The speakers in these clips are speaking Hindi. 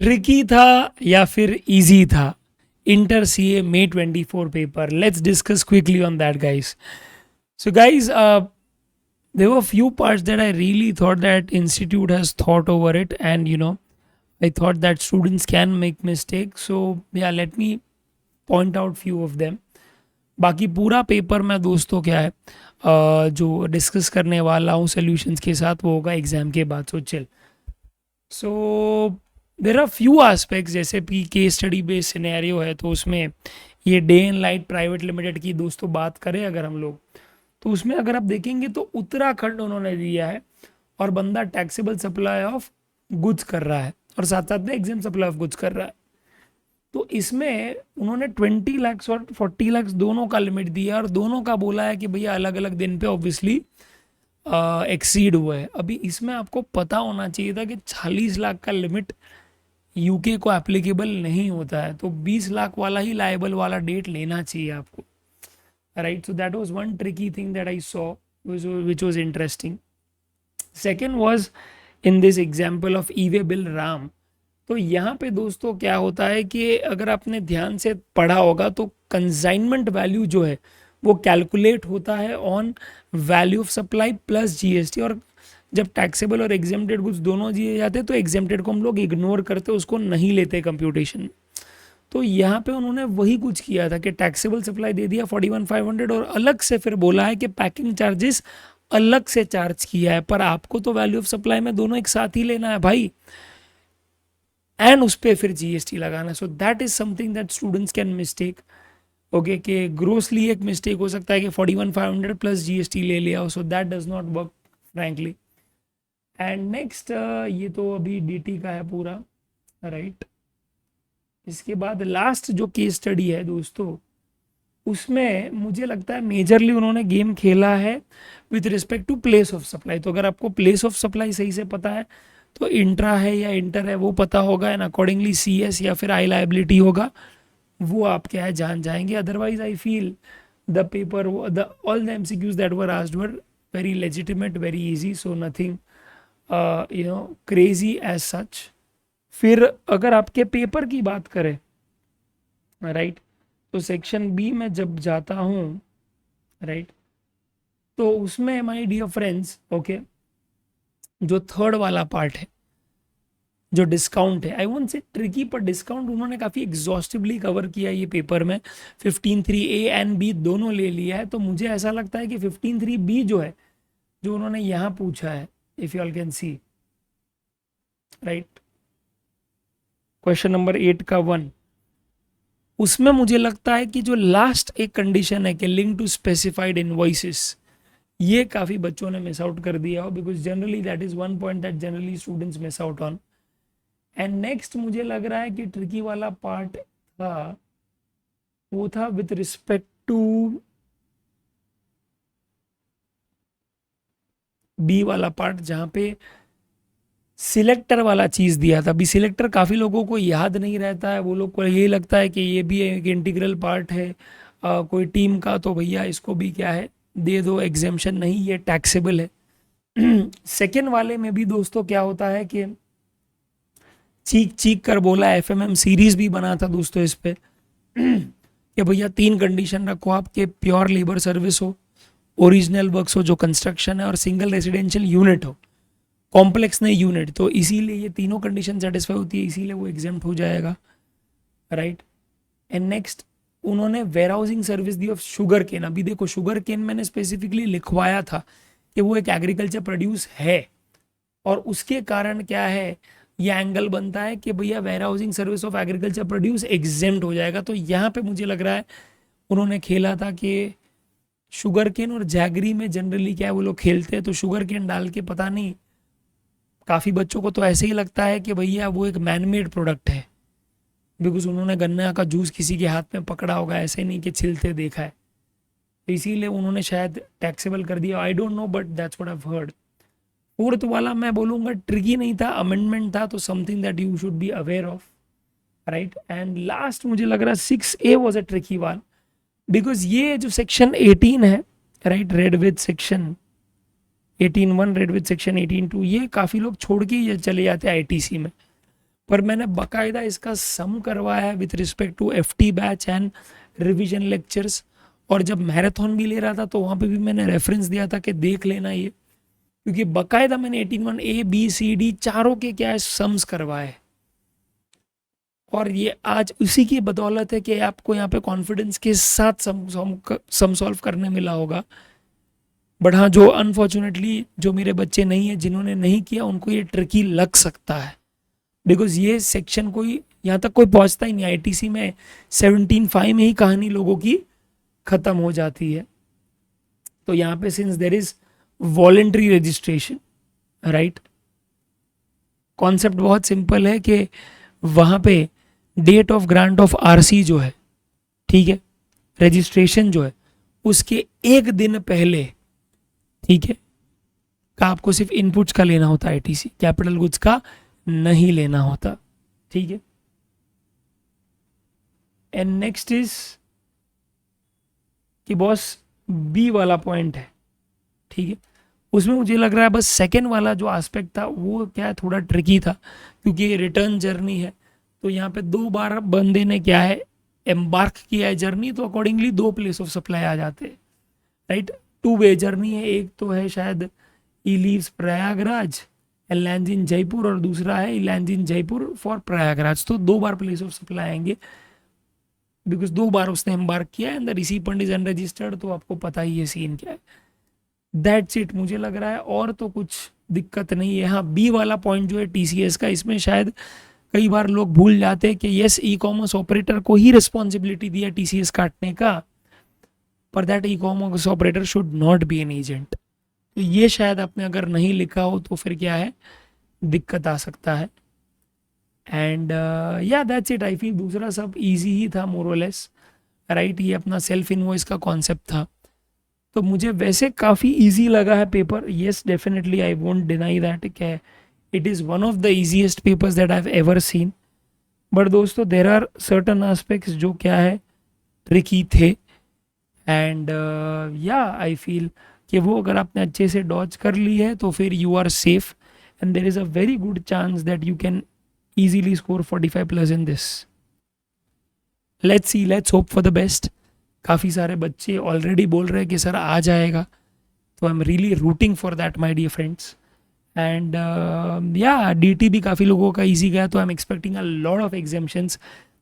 ट्रिकी था या फिर इजी था? Inter CA May 24 paper. Let's discuss quickly on that, guys. So guys, there were few parts that I really thought that institute has thought over it, and I thought that students can make mistakes. So yeah, let me point out few of them. बाकी पूरा पेपर मैं दोस्तों क्या है जो डिस्कस करने वाला हूँ सॉल्यूशंस के साथ, वो होगा एग्जाम के बाद. So chill. So there are few aspects, जैसे कि केस स्टडी बेस्ड सिनेरियो है, तो उसमें ये day and light private limited की दोस्तों बात करें अगर हम लोग, तो उसमें अगर आप देखेंगे तो उत्तराखंड उन्होंने दिया है और बंदा टैक्सेबल सप्लाई ऑफ गुड्स कर रहा है और साथ साथ में एग्जाम सप्लाई ऑफ गुड्स कर रहा है. तो इसमें उन्होंने 20 लाख और 40 लाख दोनों का लिमिट दिया और दोनों का बोला है कि भैया अलग अलग दिन पे ऑब्वियसली एक्सीड हुआ है. अभी इसमें आपको पता होना चाहिए था कि 40 लाख का लिमिट यूके को एप्लीकेबल नहीं होता है, तो 20 लाख वाला ही लायबल वाला डेट लेना चाहिए आपको, right. So that was one tricky thing that I saw which was interesting. Second was in this example of E way bill Ram. तो यहाँ पे दोस्तों क्या होता है कि अगर आपने ध्यान से पढ़ा होगा तो कंसाइनमेंट वैल्यू जो है वो कैलकुलेट होता है on value of supply plus GST, और जब टैक्सेबल और एग्जेम्प्टेड गुड्स दोनों दिए जाते हैं तो एग्जेम्प्टेड को हम लोग इग्नोर करते, उसको नहीं लेते कंप्यूटेशन. तो यहाँ पे उन्होंने वही कुछ किया था कि टैक्सेबल सप्लाई दे दिया 41,500 और अलग से फिर बोला है कि पैकिंग चार्जेस अलग से चार्ज किया है, पर आपको तो वैल्यू ऑफ सप्लाई में दोनों एक साथ ही लेना है भाई, एंड उस पर फिर जीएसटी लगाना. So that is something that students can mistake. Okay, कि ग्रोसली एक मिस्टेक हो सकता है कि 41,500 प्लस जीएसटी ले लिया हो. So that does not work frankly. And next, ये तो अभी डीटी का है पूरा, राइट. इसके बाद लास्ट जो केस स्टडी है दोस्तों, उसमें मुझे लगता है मेजरली उन्होंने गेम खेला है with respect to place of supply. तो अगर आपको प्लेस ऑफ सप्लाई सही से पता है तो इंट्रा है या इंटर है वो पता होगा, एंड अकॉर्डिंगली सीएस या फिर आई लाइबिलिटी होगा, वो आप क्या है जान जाएंगे. Otherwise I feel the paper, the all the MCQs that were asked were very legitimate, very easy, so nothing crazy as such. फिर अगर आपके पेपर की बात करें, राइट, तो सेक्शन बी में जब जाता हूँ, राइट, तो उसमें माय डियर फ्रेंड्स, ओके, जो थर्ड वाला पार्ट है, जो डिस्काउंट है, आई वोंट से ट्रिकी, पर डिस्काउंट उन्होंने काफ़ी एग्जॉस्टिवली कवर किया ये पेपर में. 15.3 ए एंड बी दोनों ले लिया है. तो मुझे ऐसा लगता है कि 15.3 बी जो है, जो उन्होंने यहाँ पूछा है, if you all can see, right, question number 8 का 1, उसमें मुझे लगता है कि जो लास्ट एक कंडीशन है कि लिंक टू स्पेसिफाइड इनवॉइसेस, ये काफ़ी बच्चों ने मिस आउट कर दिया हो, because generally that is one point that generally students miss out on. And next मुझे लग रहा है कि ट्रिकी वाला पार्ट था, वो था विथ रिस्पेक्ट टू बी वाला पार्ट, जहाँ पे सिलेक्टर वाला चीज़ दिया था. अभी सिलेक्टर काफ़ी लोगों को याद नहीं रहता है, वो लोग को यही लगता है कि ये भी एक इंटीग्रल पार्ट है कोई टीम का, तो भैया इसको भी क्या है दे दो एग्जेम्पशन. नहीं, ये टैक्सेबल है. सेकेंड वाले में भी दोस्तों क्या होता है कि चीख चीख कर बोला, एफएमएम सीरीज भी बना था दोस्तों इस पे कि भैया 3 कंडीशन रखो आपके, प्योर लेबर सर्विस हो, ओरिजिनल वर्क्स हो जो कंस्ट्रक्शन है, और सिंगल रेजिडेंशियल यूनिट हो, कॉम्प्लेक्स नहीं यूनिट. तो इसीलिए ये तीनों कंडीशन सेटिस्फाई होती है, इसीलिए वो एग्जाम्प्ट हो जाएगा, राइट. एंड नेक्स्ट उन्होंने वेयर हाउसिंग सर्विस दी ऑफ शुगर केन. अभी देखो शुगर केन मैंने स्पेसिफिकली लिखवाया था कि वो एक एग्रीकल्चर प्रोड्यूस है, और उसके कारण क्या है ये एंगल बनता है कि भैया warehousing service of agriculture produce exempt हो जाएगा. तो यहाँ पे मुझे लग रहा है उन्होंने खेला था कि शुगर केन और जैगरी में जनरली क्या है वो लोग खेलते हैं, तो शुगर केन डाल के, पता नहीं काफ़ी बच्चों को तो ऐसे ही लगता है कि भैया वो एक मैनमेड प्रोडक्ट है, बिकॉज उन्होंने गन्ना का जूस किसी के हाथ में पकड़ा होगा, ऐसे नहीं कि छिलते देखा है, तो इसीलिए उन्होंने शायद टैक्सेबल कर दिया. I don't know, but that's what I heard. Fourth वाला मैं बोलूँगा ट्रिकी नहीं था, अमेंडमेंट था, तो something that you should be aware of, right. And last मुझे लग रहा है 6A was a tricky one, because ये जो सेक्शन 18 है, right, read with section 18.1, read with section 18.2, ये काफ़ी लोग छोड़ के ये चले जाते हैं आईटीसी में. पर मैंने बकायदा इसका सम करवाया है with respect to FT batch and revision lectures. और जब मैराथन भी ले रहा था तो वहाँ पे भी मैंने रेफरेंस दिया था कि देख लेना ये, क्योंकि बकायदा मैंने 18 ABCD चारों के क्या है सम्स करवाए। और ये आज उसी की बदौलत है कि आपको यहाँ पे कॉन्फिडेंस के साथ सम सॉल्व करने मिला होगा। बट हाँ, जो अनफॉर्चुनेटली जो मेरे बच्चे नहीं है, जिन्होंने नहीं किया, उनको ये ट्रिकी लग सकता है, बिकॉज ये सेक्शन कोई यहाँ तक कोई पहुँचता ही नहीं। ITC में 17.5 में ही कहानी लोगों की ख़त्म हो जाती है। तो यहाँ पे since there is voluntary registration, right, concept बहुत सिंपल है कि वहाँ पे date of grant of RC जो है, ठीक है, रजिस्ट्रेशन जो है उसके एक दिन पहले, ठीक है, का आपको सिर्फ इनपुट्स का लेना होता है ITC, कैपिटल गुड्स का नहीं लेना होता, ठीक है। एंड नेक्स्ट इज कि बॉस B वाला पॉइंट है, ठीक है, उसमें मुझे लग रहा है बस सेकेंड वाला जो एस्पेक्ट था वो क्या है, थोड़ा ट्रिकी था, क्योंकि ये रिटर्न जर्नी है। तो यहाँ पे 2 बार बंदे ने क्या है एम्बार्क किया है जर्नी, तो अकॉर्डिंगली 2 प्लेस ऑफ सप्लाई आ जाते हैं, राइट। 2 वे जर्नी है, एक तो है शायद E leaves Prayagraj and lands in Jaipur, और दूसरा है E lands in Jaipur for Prayagraj. तो 2 बार प्लेस ऑफ सप्लाई आएंगे, बिकॉज 2 बार उसने एम्बार्क किया and the recipient is unregistered. तो आपको पता ही है सीन क्या है, दैट्स इट मुझे लग रहा है, और तो कुछ दिक्कत नहीं है। हाँ, B वाला पॉइंट जो है TCS का, इसमें शायद कई बार लोग भूल जाते हैं कि यस ई-कॉमर्स ऑपरेटर को ही रिस्पॉन्सिबिलिटी दिया TCS काटने का, पर that e-commerce operator should not be an agent. तो ये शायद आपने अगर नहीं लिखा हो तो फिर क्या है, दिक्कत आ सकता है। एंड या दैट्स इट, आई फील दूसरा सब इजी ही था मोर और लेस, राइट। ये अपना सेल्फ इनवॉइस का कॉन्सेप्ट था, तो मुझे वैसे काफ़ी इजी लगा है paper. Yes definitely I won't deny that कि it is one of the easiest papers that I have ever seen. But दोस्तों देर आर सर्टन एस्पेक्ट्स जो क्या है ट्रिकी थे, एंड या आई फील कि वो अगर आपने अच्छे से डॉज कर ली है तो फिर you are safe, and there is a very good chance that you can easily score 45+ in this. Let's see, let's hope for the best. काफ़ी सारे बच्चे ऑलरेडी बोल रहे हैं कि सर आ जाएगा, तो I am really rooting for that my dear friends. And या DT भी काफ़ी लोगों का ईजी गया, तो I am expecting a lot of exemptions.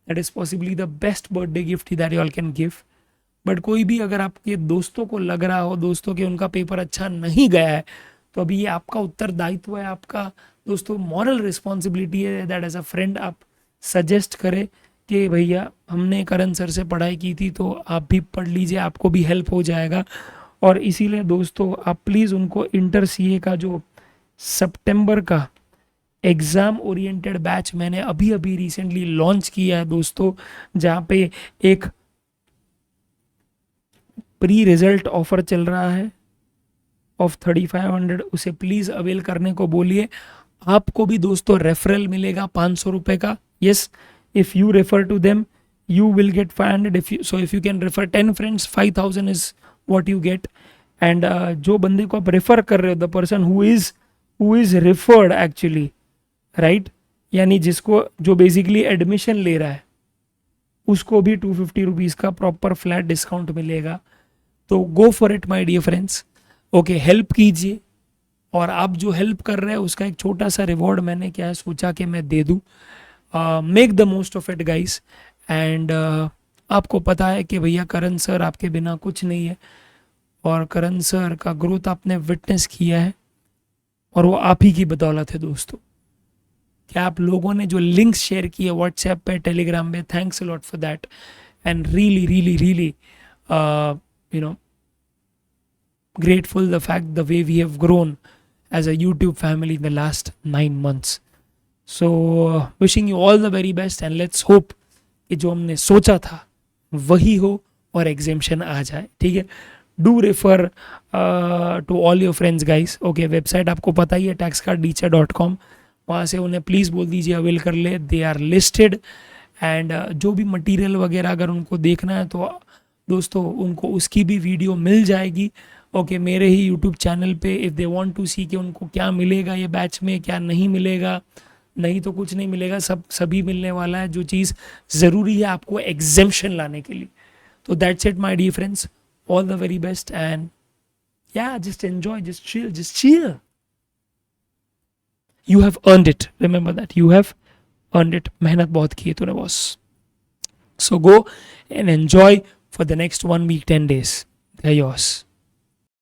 That is possibly the best birthday gift that you all can give. But कोई भी अगर आपके दोस्तों को लग रहा हो, दोस्तों के उनका पेपर अच्छा नहीं गया है, तो अभी ये आपका उत्तरदायित्व है, आपका दोस्तों मॉरल रिस्पॉन्सिबिलिटी है दैट एज अ फ्रेंड आप सजेस्ट करें कि भैया हमने करण सर से पढ़ाई की थी तो आप भी पढ़ लीजिए, आपको भी हेल्प हो जाएगा। और इसीलिए दोस्तों आप प्लीज़ उनको इंटर CA का जो सितंबर का एग्ज़ाम ओरिएंटेड बैच मैंने अभी अभी रिसेंटली लॉन्च किया है दोस्तों, जहाँ पे एक प्री रिजल्ट ऑफर चल रहा है ऑफ 3500, उसे प्लीज़ अवेल करने को बोलिए। आपको भी दोस्तों रेफरल मिलेगा 500 रुपये का। Yes, if you refer to them you will get 500 if you can refer 10 friends 5000 is what you get. And जो बंदे को आप रेफर कर रहे हो, the person who is referred actually, right, यानी जिसको जो बेसिकली एडमिशन ले रहा है उसको भी 250 रुपीज़ का प्रॉपर फ्लैट डिस्काउंट मिलेगा। तो go for it my dear friends, okay, help कीजिए। और आप जो हेल्प कर रहे हैं उसका एक छोटा सा रिवॉर्ड मैंने क्या है सोचा कि मैं दे दूँ। Make the most of it guys. And आपको पता है कि भैया करण सर आपके बिना कुछ नहीं है, और करण सर का ग्रोथ आपने विटनेस किया है, और वो आप ही की बदौलत है दोस्तों। क्या आप लोगों ने जो लिंक्स शेयर किए व्हाट्सएप पे, टेलीग्राम पे, thanks a lot for that, and really really really you know grateful the fact the way we have grown as a YouTube family in the last 9 months. So wishing you all the very best, and let's hope कि जो हमने सोचा था वही हो और एग्जामिशन आ जाए। ठीक है, do refer to all your friends guys. Okay, website आपको पता ही है taxcardteacher.com, वहाँ से उन्हें प्लीज़ बोल दीजिए अवेल कर ले, दे आर लिस्टेड। एंड जो भी मटेरियल वगैरह अगर उनको देखना है तो दोस्तों उनको उसकी भी वीडियो मिल जाएगी। ओके, मेरे ही यूट्यूब चैनल पे, इफ़ दे वांट टू सी कि उनको क्या मिलेगा ये बैच में, क्या नहीं मिलेगा, नहीं तो कुछ नहीं मिलेगा, सभी मिलने वाला है जो चीज़ ज़रूरी है आपको एग्जेम्पशन लाने के लिए. तो that's it my dear friends, all the very best and yeah, just enjoy, just chill. You have earned it, remember that you have earned it. मेहनत बहुत की है तूने boss. So go and enjoy for the next 1 week, 10 days. They're yours.